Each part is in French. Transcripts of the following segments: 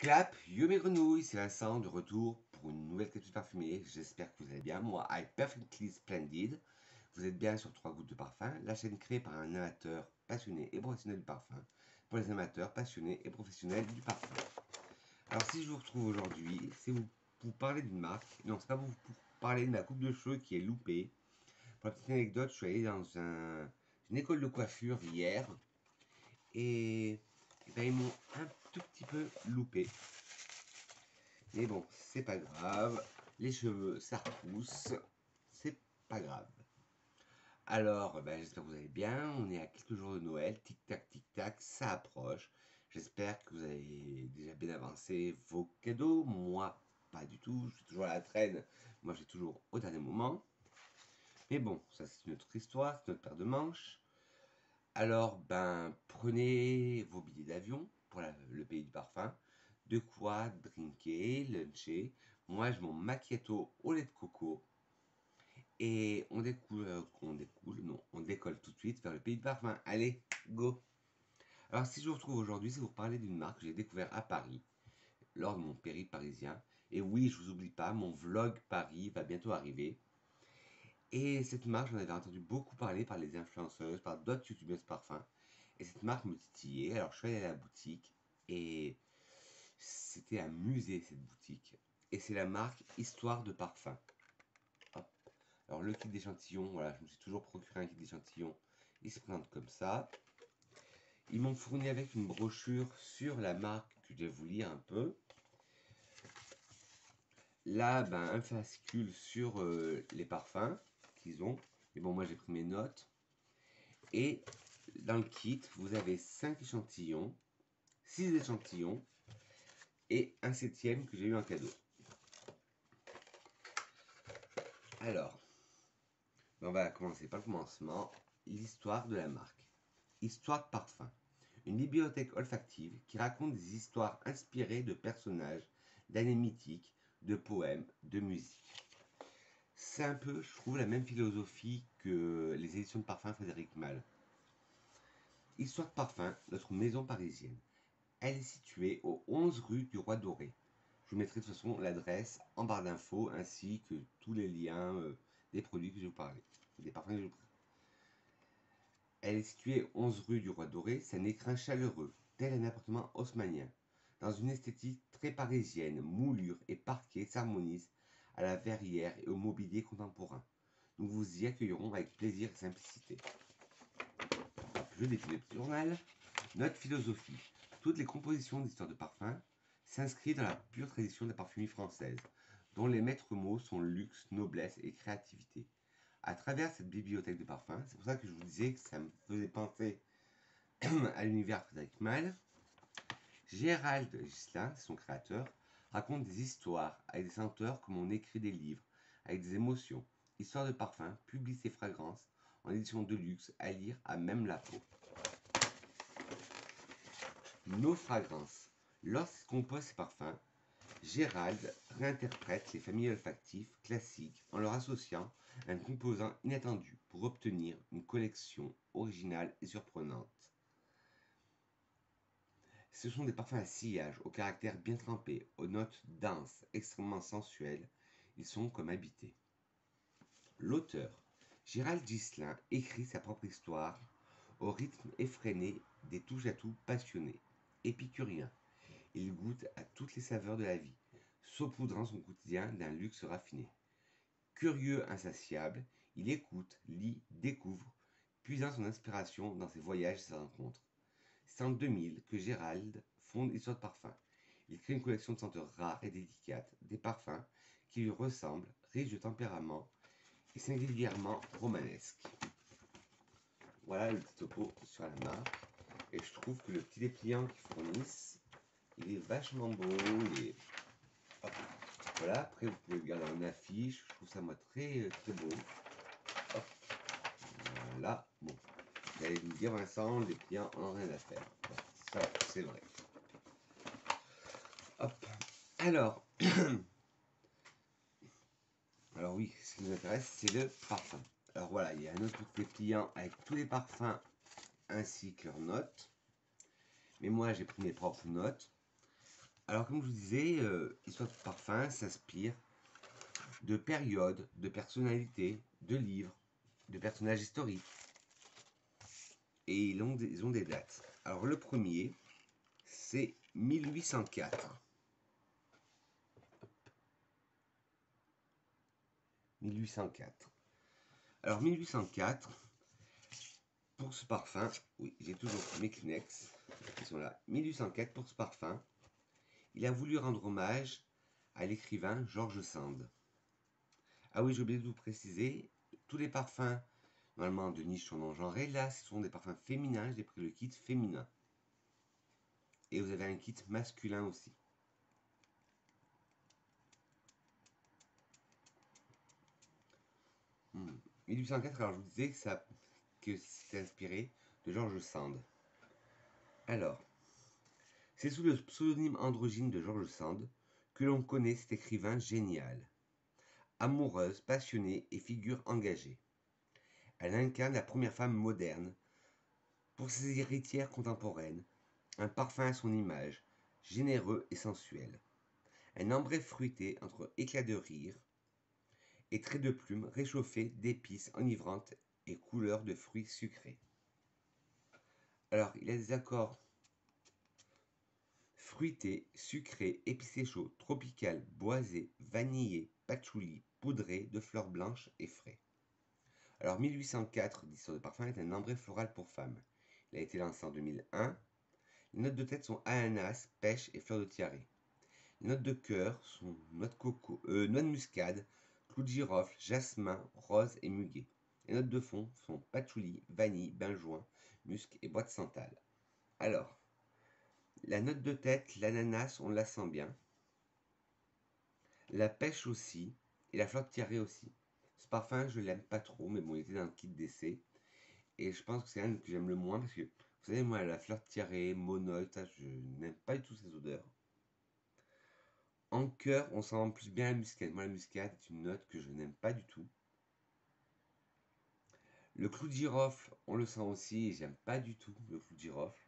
Clap, yo mes grenouilles, c'est Vincent de retour pour une nouvelle capsule parfumée. J'espère que vous allez bien. Moi, I Perfectly Splendid. Vous êtes bien sur 3 gouttes de parfum, la chaîne créée par un amateur passionné et professionnel du parfum, pour les amateurs passionnés et professionnels du parfum. Alors, si je vous retrouve aujourd'hui, c'est vous parler d'une marque. Non, c'est pas pour parler de ma coupe de cheveux qui est loupée. Pour la petite anecdote, je suis allé dans une école de coiffure hier et ben, ils m'ont un tout petit peu loupé. Mais bon, c'est pas grave. Les cheveux, ça repousse. C'est pas grave. Alors, ben, j'espère que vous allez bien. On est à quelques jours de Noël. Tic tac, ça approche. J'espère que vous avez déjà bien avancé vos cadeaux. Moi, pas du tout. Je suis toujours à la traîne. Moi, j'ai toujours au dernier moment. Mais bon, ça c'est une autre histoire, c'est notre paire de manches. Alors, ben, prenez vos billets d'avion pour le pays du parfum. De quoi drinker, luncher. Moi, je mon macchiato au lait de coco. Et on décolle tout de suite vers le pays du parfum. Allez, go! Alors, si je vous retrouve aujourd'hui, c'est pour parler d'une marque que j'ai découverte à Paris, lors de mon périple parisien. Et oui, je vous oublie pas, mon vlog Paris va bientôt arriver. Et cette marque, j'en avais entendu beaucoup parler par les influenceuses, par d'autres youtubeuses parfums. Et cette marque me titillait. Alors je suis allé à la boutique et c'était un musée cette boutique. Et c'est la marque Histoire de Parfum. Hop. Alors le kit d'échantillon, voilà, je me suis toujours procuré un kit d'échantillon. Il se présente comme ça. Ils m'ont fourni avec une brochure sur la marque que je vais vous lire un peu. Là, ben, un fascicule sur les parfums qu'ils ont. Mais bon, moi j'ai pris mes notes. Et dans le kit, vous avez 5 échantillons, 6 échantillons et un 7e que j'ai eu en cadeau. Alors, on va commencer par le commencement. L'histoire de la marque. Histoire de parfum. Une bibliothèque olfactive qui raconte des histoires inspirées de personnages, d'années mythiques, de poèmes, de musique. C'est un peu, je trouve, la même philosophie que les éditions de parfum Frédéric Malle. Histoire de parfum, notre maison parisienne. Elle est située au 11 rue du Roi Doré. Je vous mettrai de toute façon l'adresse en barre d'infos ainsi que tous les liens des produits que je vais vous parler, des parfums que je vous parle. Elle est située 11 rue du Roi Doré, c'est un écrin chaleureux, tel un appartement haussmannien. Dans une esthétique très parisienne, moulure et parquet s'harmonisent à la verrière et au mobilier contemporain. Nous vous y accueillerons avec plaisir et simplicité. Je défile le petit journal. Notre philosophie. Toutes les compositions d'histoire de parfum s'inscrivent dans la pure tradition de la parfumerie française, dont les maîtres mots sont luxe, noblesse et créativité. À travers cette bibliothèque de parfums, c'est pour ça que je vous disais que ça me faisait penser à l'univers Frédéric Malle. Gérald Gislin, son créateur, raconte des histoires avec des senteurs comme on écrit des livres, avec des émotions. Histoire de parfum publie ses fragrances en édition de luxe à lire à même la peau. Nos fragrances. Lorsqu'il compose ses parfums, Gérald réinterprète les familles olfactives classiques en leur associant un composant inattendu pour obtenir une collection originale et surprenante. Ce sont des parfums à sillage, au caractère bien trempé, aux notes denses, extrêmement sensuelles. Ils sont comme habités. L'auteur, Gérald Gislin, écrit sa propre histoire au rythme effréné des touche-à-tout passionnés. Épicurien, il goûte à toutes les saveurs de la vie, saupoudrant son quotidien d'un luxe raffiné. Curieux insatiable, il écoute, lit, découvre, puisant son inspiration dans ses voyages et ses rencontres. C'est en 2000 que Gérald fonde Histoire de Parfum. Il crée une collection de senteurs rares et délicates, des parfums qui lui ressemblent, riches de tempérament et singulièrement romanesques. Voilà le petit topo sur la marque. Et je trouve que le petit dépliant qu'ils fournissent, il est vachement beau. Hop. Voilà, après vous pouvez le garder en affiche. Je trouve ça moi très beau. Hop. Voilà. Bon. Vous allez me dire Vincent, les dépliants en ont rien à faire. Bon, ça, c'est vrai. Hop. Alors. Alors oui, ce qui nous intéresse, c'est le parfum. Alors voilà, il y a un autre dépliant avec tous les parfums ainsi que leurs notes. Mais moi, j'ai pris mes propres notes. Alors, comme je vous disais, Histoire de parfum s'inspire de périodes, de personnalités, de livres, de personnages historiques. Et ils ont des dates. Alors, le premier, c'est 1804. 1804. Alors, 1804, pour ce parfum, oui, j'ai toujours mes Kleenex qui sont là. 1804, pour ce parfum, il a voulu rendre hommage à l'écrivain George Sand. Ah oui, j'ai oublié de vous préciser, tous les parfums, normalement de niche sont non-genrés. Là, ce sont des parfums féminins. J'ai pris le kit féminin. Et vous avez un kit masculin aussi. Hmm. 1804, alors je vous disais que c'est inspiré de George Sand. Alors, c'est sous le pseudonyme androgyne de George Sand que l'on connaît cet écrivain génial. Amoureuse, passionnée et figure engagée. Elle incarne la première femme moderne. Pour ses héritières contemporaines, un parfum à son image, généreux et sensuel. Un ambré fruité entre éclats de rire et traits de plume réchauffés d'épices enivrantes et couleurs de fruits sucrés. Alors, il a des accords fruité, sucré, épicé chaud, tropical, boisé, vanillé, patchouli, poudré de fleurs blanches et frais. Alors 1804, d'Histoire de parfum, est un ambré floral pour femmes. Il a été lancé en 2001. Les notes de tête sont ananas, pêche et fleurs de tiare. Les notes de cœur sont noix de coco, noix de muscade, clou de girofle, jasmin, rose et muguet. Les notes de fond sont patchouli, vanille, benjoin, musc et bois de santal. Alors, la note de tête, l'ananas, on la sent bien. La pêche aussi. Et la fleur de tiare aussi. Ce parfum, je l'aime pas trop, mais bon, il était dans le kit d'essai. Et je pense que c'est un que j'aime le moins parce que, vous savez, moi, la fleur de tiare, monol, ça, je n'aime pas du tout ces odeurs. En cœur, on sent plus bien la muscade. Moi, la muscade est une note que je n'aime pas du tout. Le clou de girofle, on le sent aussi et j'aime pas du tout le clou de girofle.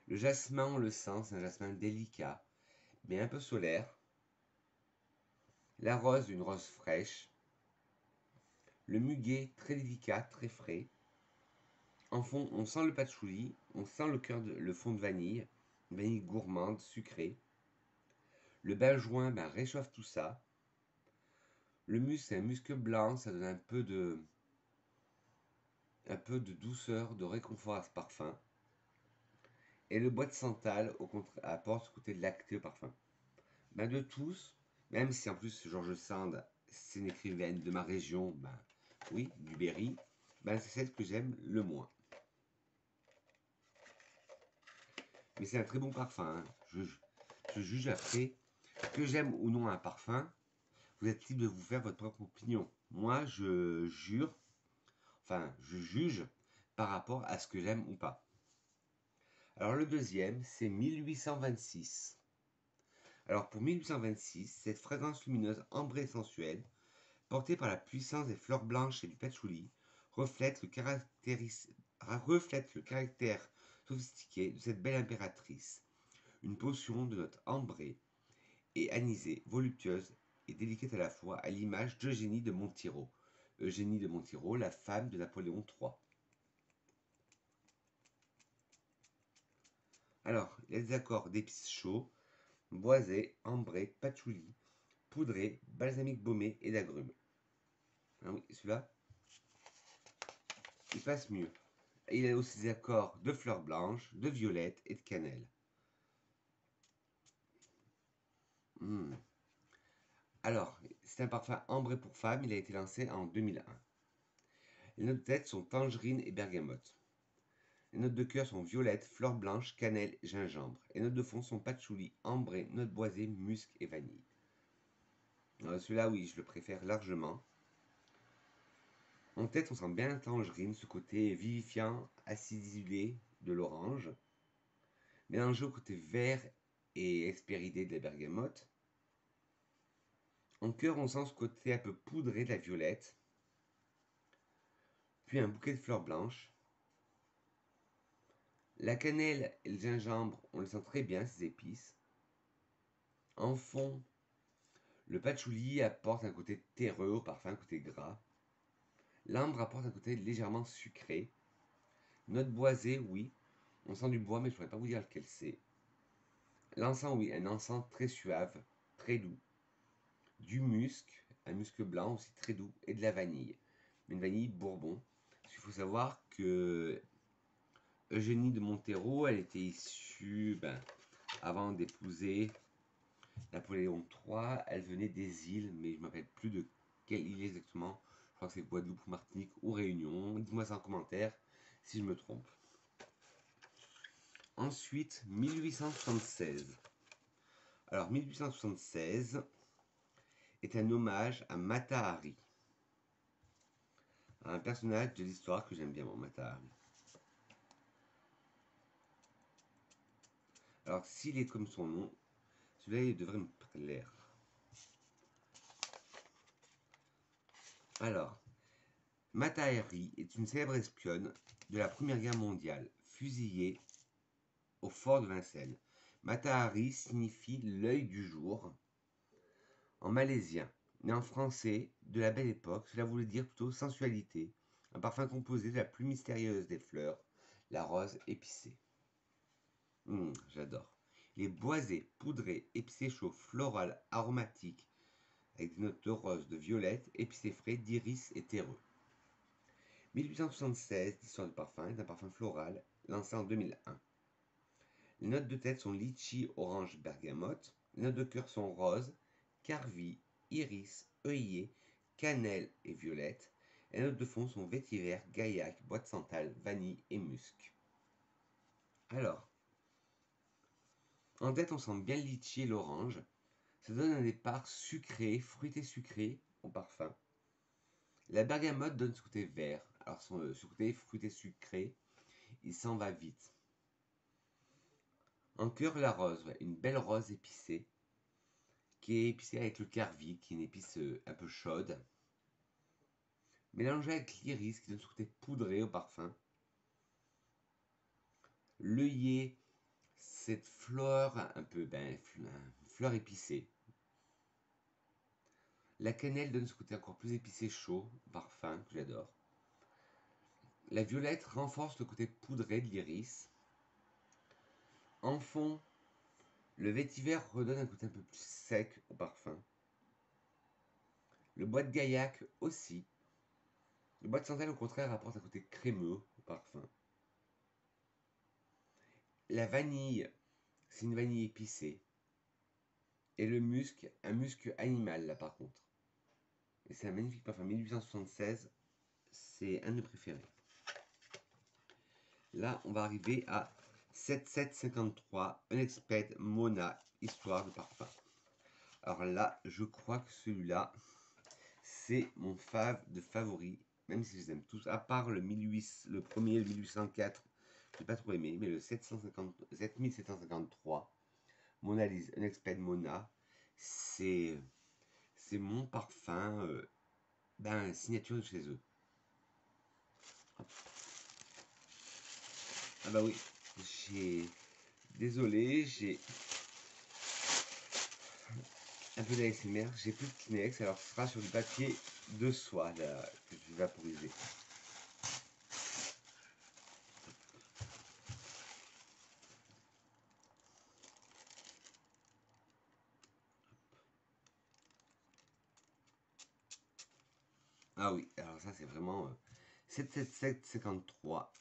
Le jasmin, on le sent, c'est un jasmin délicat, mais un peu solaire. La rose, une rose fraîche. Le muguet, très délicat, très frais. En fond, on sent le patchouli, on sent le fond de vanille, une vanille gourmande, sucrée. Le benjoin, réchauffe tout ça. Le musc, c'est un musc blanc, ça donne un peu de douceur, de réconfort à ce parfum. Et le bois de santal, au contraire, apporte ce côté lacté au parfum. De tous, même si en plus George Sand, c'est une écrivaine de ma région, oui, du Berry, c'est celle que j'aime le moins. Mais c'est un très bon parfum. Hein. Je juge après que j'aime ou non un parfum. Vous êtes libre de vous faire votre propre opinion. Moi, je juge par rapport à ce que j'aime ou pas. Alors le deuxième, c'est 1826. Alors pour 1826, cette fragrance lumineuse ambrée et sensuelle, portée par la puissance des fleurs blanches et du patchouli, reflète le caractère sophistiqué de cette belle impératrice. Une potion de notes ambrée et anisée, voluptueuse et délicate à la fois, à l'image d'Eugénie de Montiro. Eugénie de Montiro, la femme de Napoléon III. Alors, il y a des accords d'épices chauds, boisé, ambré, patchouli, poudré, balsamique baumé et d'agrumes. Ah oui, celui-là, il passe mieux. Et il a aussi des accords de fleurs blanches, de violettes et de cannelle. Alors, c'est un parfum ambré pour femme, il a été lancé en 2001. Les notes de tête sont tangerine et bergamote. Les notes de cœur sont violette, fleurs blanches, cannelle, gingembre. Les notes de fond sont patchouli, ambré, notes boisées, musc et vanille. Celui-là, oui, je le préfère largement. En tête, on sent bien la tangerine, ce côté vivifiant, acidulé de l'orange, mélangé au côté vert et hespéridé de la bergamote. En cœur, on sent ce côté un peu poudré de la violette, puis un bouquet de fleurs blanches. La cannelle et le gingembre, on les sent très bien, ces épices. En fond, le patchouli apporte un côté terreux au parfum, un côté gras. L'ambre apporte un côté légèrement sucré. Note boisée, oui. On sent du bois, mais je ne pourrais pas vous dire lequel c'est. L'encens, oui, un encens très suave, très doux. Du musc, un musc blanc aussi très doux, et de la vanille. Une vanille bourbon. Parce qu'il faut savoir que Eugénie de Montero, elle était issue, avant d'épouser Napoléon III, elle venait des îles, mais je ne me rappelle plus de quelle île exactement. Je crois que c'est Guadeloupe, Martinique ou Réunion. Dites-moi ça en commentaire si je me trompe. Ensuite, 1876. Alors, 1876 est un hommage à Mata Hari, un personnage de l'histoire que j'aime bien, mon Mata Hari. Alors, s'il est comme son nom, celui-là, il devrait me plaire. Alors, Mata Hari est une célèbre espionne de la Première Guerre mondiale, fusillée au fort de Vincennes. Mata Hari signifie l'œil du jour en malaisien, mais en français, de la belle époque, cela voulait dire plutôt sensualité, un parfum composé de la plus mystérieuse des fleurs, la rose épicée. J'adore. Il est boisé, poudré, épicé chaud, floral, aromatique, avec des notes de rose, de violette, épicé frais, d'iris et terreux. 1876, l'histoire du parfum est un parfum floral, lancé en 2001. Les notes de tête sont litchi, orange, bergamote. Les notes de cœur sont rose, carvi, iris, œillet, cannelle et violette. Les notes de fond sont vétiver, gaillac, bois de santal, vanille et musc. Alors, en tête, on sent bien le litchi et l'orange. Ça donne un départ sucré, fruité sucré au parfum. La bergamote donne ce côté vert. Alors, ce côté fruité sucré, il s'en va vite. En cœur, la rose, ouais, une belle rose épicée, qui est épicée avec le carvi, qui est une épice un peu chaude. Mélangée avec l'iris, qui donne ce côté poudré au parfum. L'œillet, cette fleur un peu, fleur épicée. La cannelle donne ce côté encore plus épicé chaud, parfum, que j'adore. La violette renforce le côté poudré de l'iris. En fond, le vétiver redonne un côté un peu plus sec au parfum. Le bois de gaillac aussi. Le bois de santal, au contraire, apporte un côté crémeux au parfum. La vanille, c'est une vanille épicée. Et le musc, un musc animal, là, par contre. Et c'est un magnifique parfum. 1876, c'est un de mes préférés. Là, on va arriver à 7753, Unexpected Mona, histoire de parfum. Alors là, je crois que celui-là, c'est mon de favori, même si je les aime tous, à part le premier, le 1804, je n'ai pas trop aimé, mais le 7753, Mona Lisa, Unexpected Mona, c'est mon parfum, signature de chez eux. Hop. Ah bah oui, désolé, j'ai un peu d'ASMR, j'ai plus de Kleenex, alors ce sera sur du papier de soie là, que je vais vaporiser. Ah oui, alors ça c'est vraiment 77753.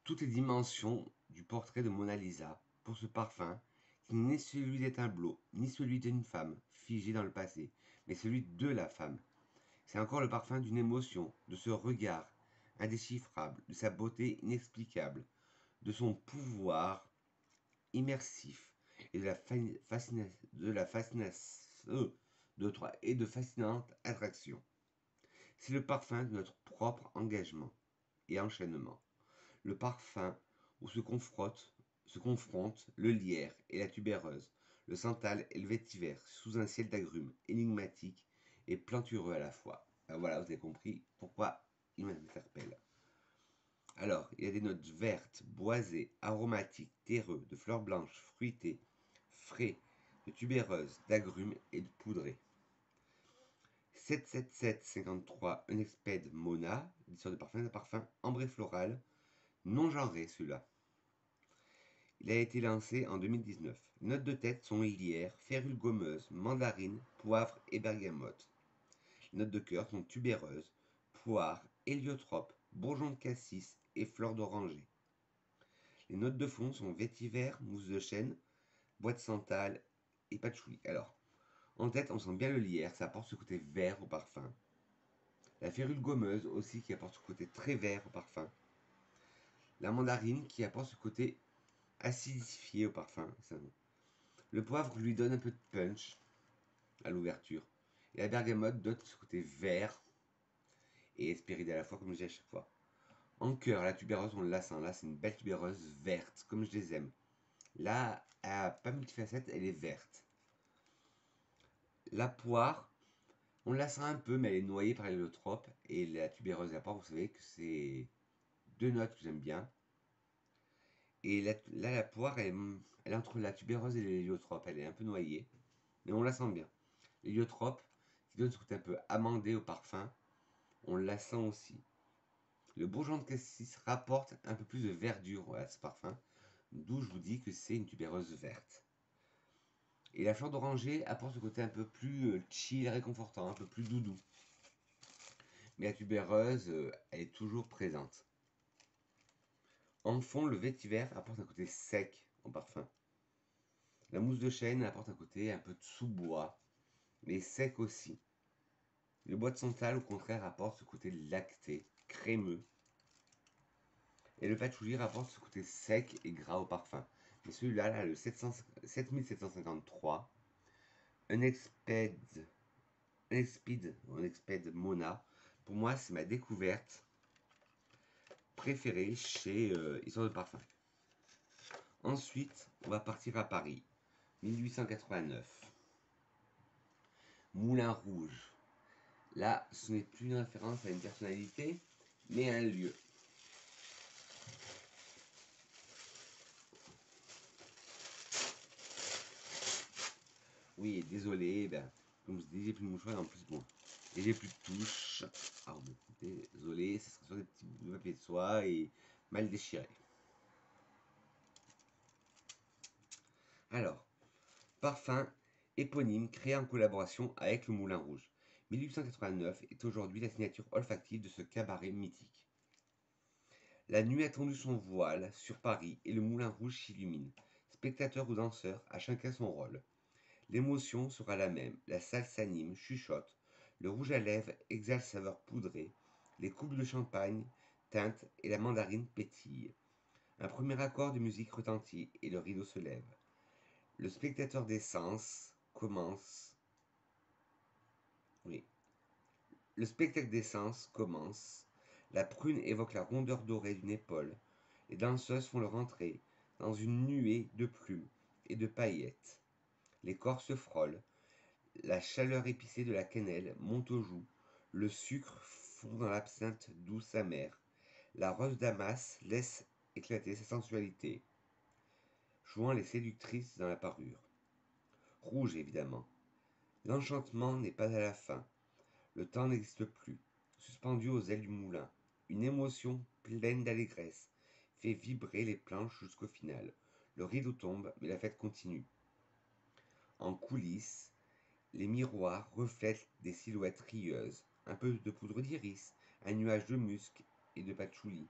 Toutes les dimensions du portrait de Mona Lisa pour ce parfum qui n'est celui des tableaux, ni celui d'une femme figée dans le passé, mais celui de la femme. C'est encore le parfum d'une émotion, de ce regard indéchiffrable, de sa beauté inexplicable, de son pouvoir immersif et de fascinante attraction. C'est le parfum de notre propre engagement et enchaînement. Le parfum où se confrontent le lierre et la tubéreuse, le santal et le vétiver, sous un ciel d'agrumes énigmatique et plantureux à la fois. Ben voilà, vous avez compris pourquoi il m'interpelle. Alors, il y a des notes vertes, boisées, aromatiques, terreux, de fleurs blanches, fruitées, frais, de tubéreuses, d'agrumes et de poudrées. 77753 Unexped Mona, édition de parfum, un parfum ambré floral, non genré celui-là. Il a été lancé en 2019. Les notes de tête sont lierre, férule gommeuse, mandarine, poivre et bergamote. Les notes de cœur sont tubéreuse, poire, héliotrope, bourgeon de cassis et fleur d'oranger. Les notes de fond sont vétiver, mousse de chêne, bois de santal et patchouli. Alors, en tête, on sent bien le lierre, ça apporte ce côté vert au parfum. La férule gommeuse aussi qui apporte ce côté très vert au parfum. La mandarine qui apporte ce côté acidifié au parfum. Le poivre lui donne un peu de punch à l'ouverture. Et la bergamote donne ce côté vert et espéride à la fois, comme je dis à chaque fois. En cœur, la tubéreuse, on la sent. Là, c'est une belle tubéreuse verte, comme je les aime. Là, elle n'a pas multifacette, elle est verte. La poire, on la sent un peu, mais elle est noyée par l'héliotrope. Et la tubéreuse et la poire, vous savez que c'est deux notes que j'aime bien. Et là, la poire, elle est entre la tubéreuse et l'héliotrope. Elle est un peu noyée, mais on la sent bien. L'héliotrope, qui donne ce côté un peu amandé au parfum, on la sent aussi. Le bourgeon de cassis rapporte un peu plus de verdure à ce parfum, d'où je vous dis que c'est une tubéreuse verte. Et la fleur d'oranger apporte ce côté un peu plus chill, réconfortant, un peu plus doudou. Mais la tubéreuse, elle est toujours présente. En fond, le vétiver apporte un côté sec au parfum. La mousse de chêne apporte un côté un peu de sous-bois, mais sec aussi. Le bois de santal, au contraire, apporte ce côté lacté, crémeux. Et le patchouli rapporte ce côté sec et gras au parfum. Mais celui-là, là, le 7753, Unexped Mona, pour moi, c'est ma découverte préférée chez Histoire de Parfum. Ensuite, on va partir à Paris, 1889. Moulin Rouge. Là, ce n'est plus une référence à une personnalité, mais à un lieu. Oui, désolé, ben, comme je dis, j'ai plus de mouchoir en plus, bon. Et j'ai plus de touches. Alors bon, désolé, ce sera sur des petits bouts de papier de soie et mal déchirés. Alors, parfum éponyme créé en collaboration avec le Moulin Rouge. 1889 est aujourd'hui la signature olfactive de ce cabaret mythique. La nuit a tendu son voile sur Paris et le Moulin Rouge s'illumine. Spectateurs ou danseurs, à chacun son rôle. L'émotion sera la même, la salle s'anime, chuchote, le rouge à lèvres exhale saveur poudrée, les coupes de champagne teintent et la mandarine pétille. Un premier accord de musique retentit et le rideau se lève. Le spectateur des sens commence. Oui. Le spectacle des sens commence. La prune évoque la rondeur dorée d'une épaule. Les danseuses font leur entrée dans une nuée de plumes et de paillettes. Les corps se frôlent. La chaleur épicée de la cannelle monte aux joues. Le sucre fond dans l'absinthe douce amère. La rose damas laisse éclater sa sensualité, jouant les séductrices dans la parure. Rouge, évidemment. L'enchantement n'est pas à la fin. Le temps n'existe plus. Suspendu aux ailes du moulin, une émotion pleine d'allégresse fait vibrer les planches jusqu'au final. Le rideau tombe, mais la fête continue. En coulisses, les miroirs reflètent des silhouettes rieuses, un peu de poudre d'iris, un nuage de musc et de patchouli.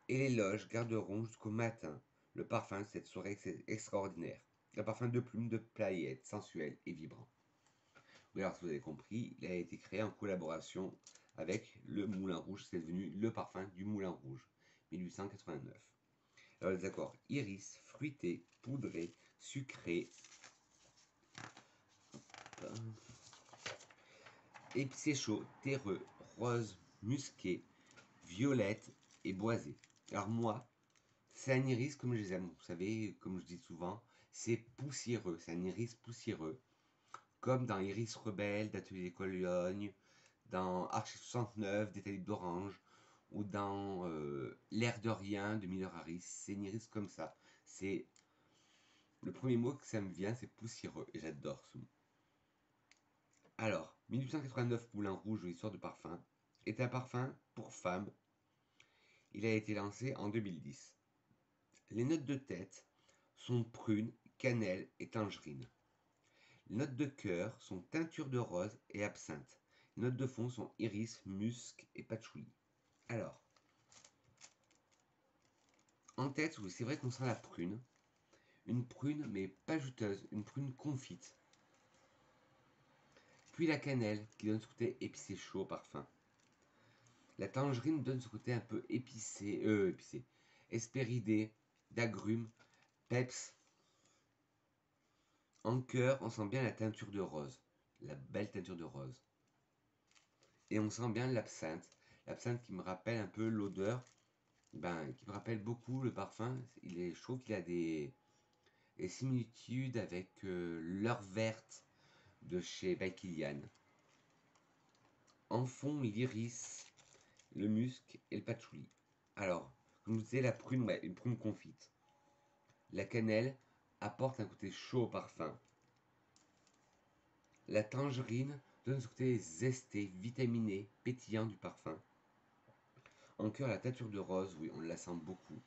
Et les loges garderont jusqu'au matin le parfum de cette soirée extraordinaire. Un parfum de plumes, de paillettes, sensuel et vibrant. Oui, alors si vous avez compris, il a été créé en collaboration avec le Moulin Rouge. C'est devenu le parfum du Moulin Rouge, 1889. Alors les accords iris, fruité, poudré, sucré, épicé chaud, terreux, rose, musqué, violette et boisé. Alors moi, c'est un iris comme je les aime. Vous savez, comme je dis souvent, c'est poussiéreux. C'est un iris poussiéreux. Comme dans Iris Rebelle d'Atelier Cologne, dans Archi 69 des Talibs d'Orange, ou dans L'air de rien de Miller Harris. C'est une iris comme ça. C'est le premier mot que ça me vient, c'est poussiéreux, et j'adore ce mot. Alors, 1889 Moulin Rouge, histoire de parfum, est un parfum pour femmes. Il a été lancé en 2010. Les notes de tête sont prune, cannelle et tangerine. Les notes de cœur sont teinture de rose et absinthe. Les notes de fond sont iris, musc et patchouli. Alors, en tête, oui, c'est vrai qu'on sent la prune. Une prune, mais pas juteuse, une prune confite. Puis la cannelle, qui donne ce côté épicé chaud au parfum. La tangerine donne ce côté un peu épicé, hespéridé, d'agrumes, peps. En cœur, on sent bien la teinture de rose, la belle teinture de rose. Et on sent bien l'absinthe, l'absinthe qui me rappelle un peu l'odeur, qui me rappelle beaucoup le parfum. Je trouve qu'il a des similitudes avec l'heure verte de chez By Kilian. En fond, l'iris, le musc et le patchouli. Alors, comme je vous disais, la prune, ouais, une prune confite. La cannelle apporte un côté chaud au parfum. La tangerine donne ce côté zesté, vitaminé, pétillant du parfum. En cœur, la teinture de rose, oui, on la sent beaucoup,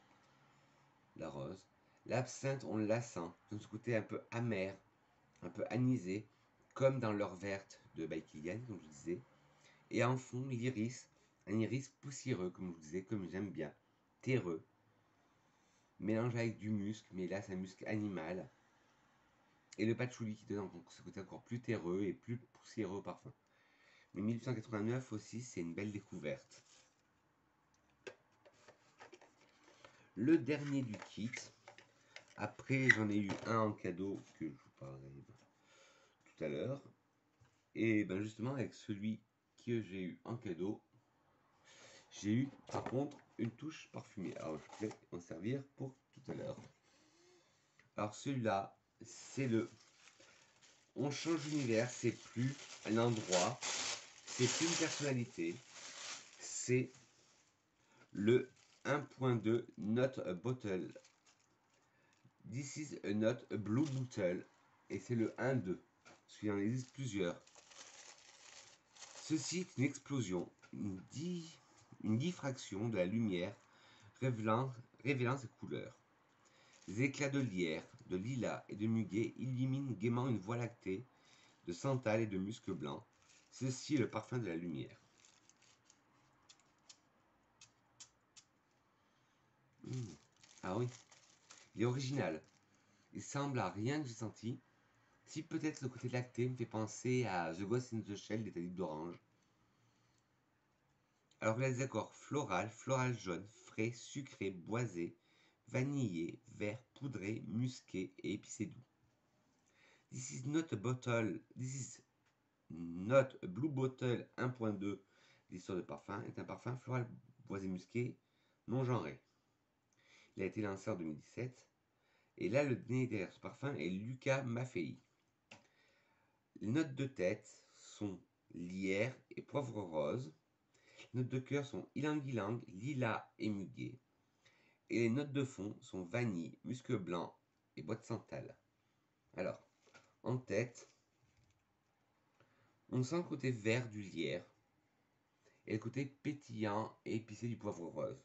la rose. L'absinthe, on la sent, donne ce côté un peu amer, un peu anisé, comme dans l'heure verte de By Kilian, comme je disais. Et en fond, l'iris, un iris poussiéreux, comme je vous disais, comme j'aime bien, terreux, mélangé avec du musc, mais là c'est un musc animal. Et le patchouli qui donne ce côté encore plus terreux et plus poussiéreux au parfum. Mais 1889 aussi, c'est une belle découverte. Le dernier du kit, après j'en ai eu un en cadeau que je vous parlerai tout à l'heure. Et ben justement avec celui que j'ai eu en cadeau, j'ai eu par contre une touche parfumée. Alors je vais en servir pour tout à l'heure. Alors celui-là, c'est le On change d'univers, c'est plus un endroit, c'est plus une personnalité, c'est le 1.2 Not a Bottle. This is a not a blue bottle. Et c'est le 1.2. Parce qu'il en existe plusieurs. Ceci est une explosion, une diffraction de la lumière révélant ses couleurs. Les éclats de lierre, de lilas et de muguet illuminent gaiement une voie lactée de santal et de musc blanc. Ceci est le parfum de la lumière. Ah oui, il est original. Il semble à rien que j'ai senti. Si peut-être le côté lacté me fait penser à The Ghost in the Shell des Talibs d'Orange. Alors il a des accords floral, floral jaune, frais, sucré, boisé, vanillé, vert, poudré, musqué et épicé doux. This is not a blue bottle 1.2. L'histoire de parfum est un parfum floral boisé musqué non genré. Il a été lancé en 2017. Et là, le nez derrière ce parfum est Luca Maffei. Les notes de tête sont lierre et poivre rose. Les notes de cœur sont ylang-ylang, lilas et muguet. Et les notes de fond sont vanille, musc blanc et bois de santal. Alors, en tête, on sent le côté vert du lierre et le côté pétillant et épicé du poivre rose.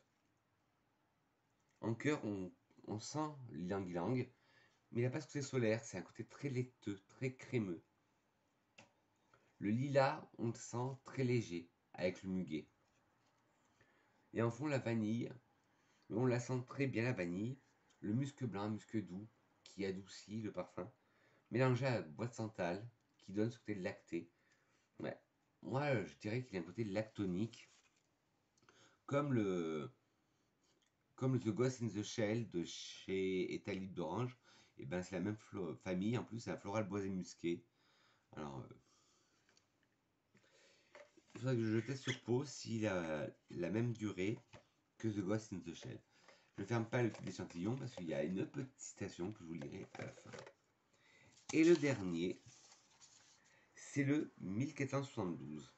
En cœur, on sent l'ylang-ylang, mais il n'a pas ce côté solaire, c'est un côté très laiteux, très crémeux. Le lilas, on le sent très léger, avec le muguet. Et en fond, la vanille, on la sent très bien, la vanille. Le musc blanc, un musc doux, qui adoucit le parfum. Mélangé à la bois de santal, qui donne ce côté lacté. Ouais. Moi, je dirais qu'il y a un côté lactonique, comme le The Ghost in the Shell de chez Talibs d'Orange. Et ben c'est la même famille, en plus c'est un floral boisé musqué. Alors, il faudrait que je teste sur peau s'il a la même durée que The Ghost in the Shell. Je ne ferme pas le petit échantillon parce qu'il y a une petite citation que je vous lirai à la fin. Et le dernier, c'est le 1472.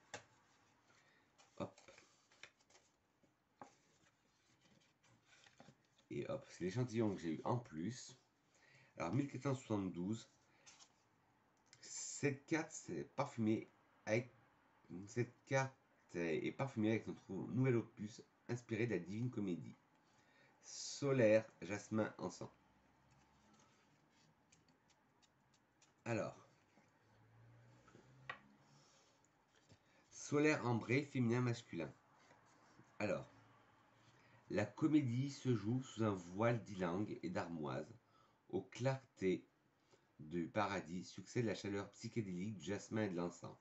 Hop. c'est l'échantillon que j'ai eu en plus. Alors 1472. Cette carte c'est parfumée avec cette carte est parfumée avec notre nouvel opus inspiré de la Divine Comédie. Solaire, jasmin, encens. Alors, solaire ambré, féminin, masculin. Alors, la comédie se joue sous un voile d'ylang et d'armoise. Aux clartés du paradis succède la chaleur psychédélique du jasmin et de l'encens.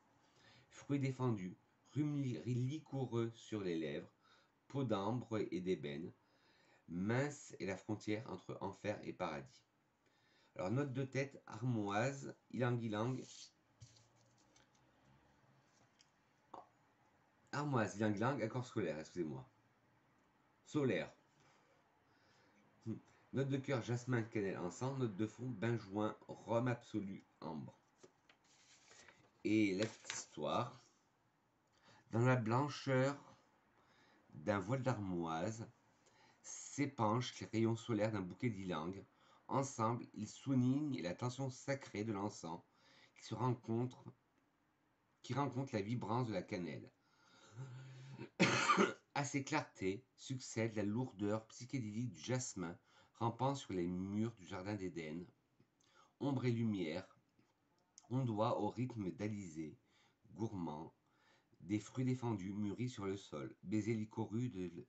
Fruits défendus, rhume liquoreux sur les lèvres, peau d'ambre et d'ébène. Mince est la frontière entre enfer et paradis. Alors, note de tête, armoise, ylang-ylang. Armoise, ylang-ylang, accord scolaire, excusez-moi. Solaire. Note de cœur, jasmin, cannelle, encens. Note de fond, benjoin, rhum absolu, ambre. Et la petite histoire. Dans la blancheur d'un voile d'armoise, s'épanchent les rayons solaires d'un bouquet d'ylang. Ensemble, ils soulignent la tension sacrée de l'encens qui rencontre la vibrance de la cannelle. À ces clartés succède la lourdeur psychédélique du jasmin rampant sur les murs du jardin d'Éden. Ombre et lumière, on doit au rythme d'Alizé, gourmand, des fruits défendus mûris sur le sol, baiser liquoreux de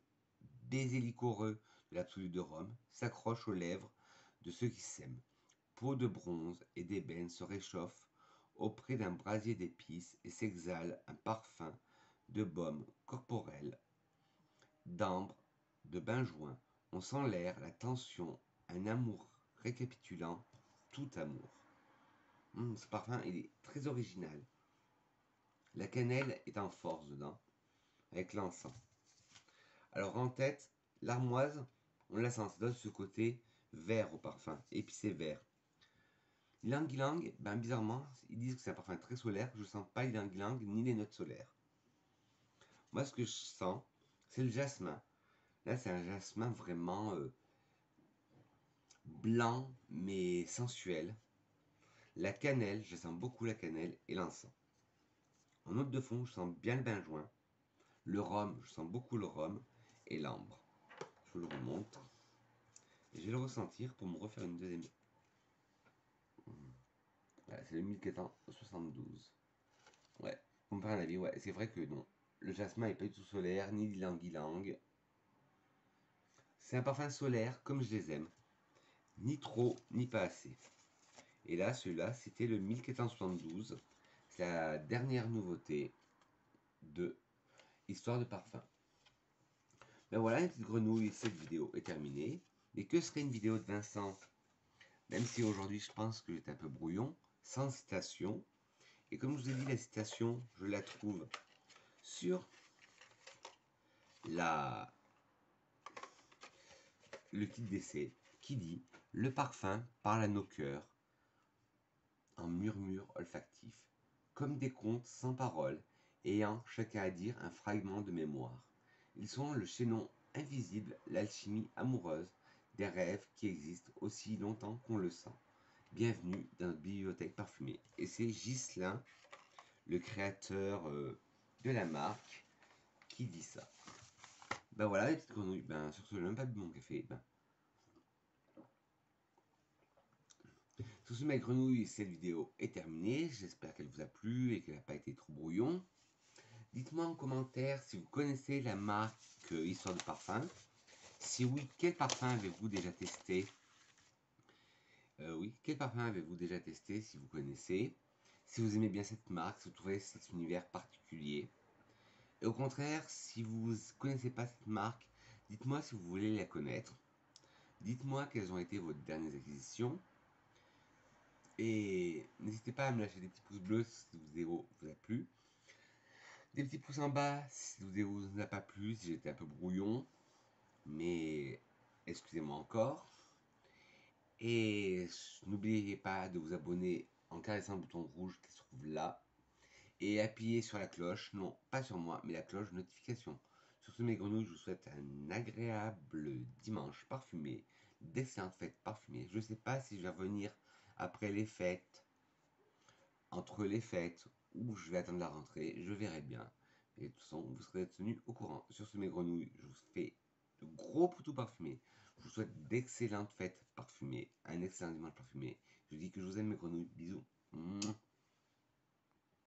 l'absolu de Rome, s'accroche aux lèvres de ceux qui s'aiment. Peau de bronze et d'ébène se réchauffe auprès d'un brasier d'épices et s'exhale un parfum de baume corporel, d'ambre, de benjoin. On sent l'air, la tension, un amour récapitulant tout amour. Ce parfum, il est très original. La cannelle est en force dedans, avec l'encens. Alors en tête, l'armoise, on la sent, ça donne ce côté vert au parfum, épicé vert. Ylang-ylang, ben bizarrement, ils disent que c'est un parfum très solaire, je ne sens pas ylang-ylang ni les notes solaires. Moi, ce que je sens, c'est le jasmin. Là, c'est un jasmin vraiment blanc, mais sensuel. La cannelle, je sens beaucoup la cannelle et l'encens. En note de fond, je sens bien le benjoin. Le rhum, je sens beaucoup le rhum et l'ambre. Je vous le remonte. Et je vais le ressentir pour me refaire une deuxième. Voilà, c'est le 1472. Ouais, pour me faire un avis, ouais, c'est vrai que non. Le jasmin n'est pas du tout solaire, ni l'ylang-ylang. C'est un parfum solaire comme je les aime. Ni trop, ni pas assez. Et là, celui-là, c'était le 1472. C'est la dernière nouveauté de Histoire de parfum. Ben voilà, une petite grenouille, cette vidéo est terminée. Et que serait une vidéo de Vincent? Même si aujourd'hui, je pense que j'étais un peu brouillon, sans citation. Et comme je vous ai dit, la citation, je la trouve sur le titre d'essai qui dit « Le parfum parle à nos cœurs en murmure olfactif, comme des contes sans parole, ayant chacun à dire un fragment de mémoire. Ils sont le chaînon invisible, l'alchimie amoureuse des rêves qui existent aussi longtemps qu'on le sent. Bienvenue dans notre bibliothèque parfumée. » Et c'est Ghislain, le créateur de la marque, qui dit ça. Ben voilà les petites grenouilles. Ben sur ce, je n'ai même pas bu mon café. Sur ce, mes grenouilles, cette vidéo est terminée. J'espère qu'elle vous a plu et qu'elle n'a pas été trop brouillon. Dites-moi en commentaire si vous connaissez la marque Histoire de Parfum. Si oui, quel parfum avez-vous déjà testé? Oui, quel parfum avez-vous déjà testé si vous connaissez? Si vous aimez bien cette marque, si vous trouvez cet univers particulier. Et au contraire, si vous ne connaissez pas cette marque, dites-moi si vous voulez la connaître. Dites-moi quelles ont été vos dernières acquisitions. Et n'hésitez pas à me lâcher des petits pouces bleus si cette vidéo vous a plu. Des petits pouces en bas si cette vidéo vous n'a pas plu, si j'étais un peu brouillon. Mais excusez-moi encore. Et n'oubliez pas de vous abonner en caressant le bouton rouge qui se trouve là. Et appuyez sur la cloche, non pas sur moi, mais la cloche de notification. Sur ce mes grenouilles, je vous souhaite un agréable dimanche parfumé. d'excellentes fêtes parfumées. Je ne sais pas si je vais revenir après les fêtes, entre les fêtes, ou je vais attendre la rentrée, je verrai bien. Et de toute façon, vous serez tenus au courant. Sur ce, mes grenouilles, je vous fais de gros poutous parfumés. Je vous souhaite d'excellentes fêtes parfumées, un excellent dimanche parfumé. Je dis que je vous aime, mes grenouilles. Bisous. Mouah.